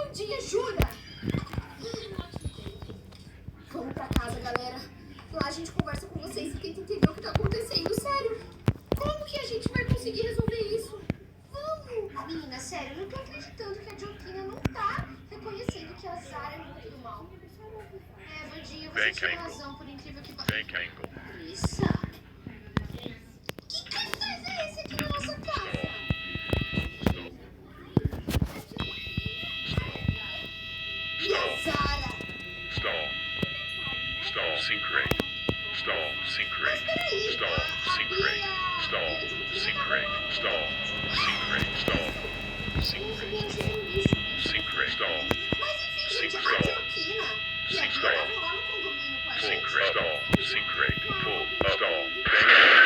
Vandinha, jura? Vamos pra casa, galera. Lá a gente conversa com vocês e tenta entender o que tá acontecendo. Sério, como que a gente vai conseguir resolver isso? Vamos! Menina, sério, eu não tô acreditando que a Joaquina não tá reconhecendo que a Zara é muito do mal. Vandinha, você tinha razão, por incrível que pareça. Isso? Que cartaz é esse aqui na nossa casa? E a Zara? Stall, sync rate. Stall, sync rate. Stall, sync rate. Stall, sync rate. Stall, sync rate. Stall, sync rate. Sync rate. Stall. Mas enfim, Sync gente, a stall. Joaquina e a Sync Bia stall. estavam lá no condomínio com a gente. Sync rate. Stall, sync rate. Full. Stall. Bang.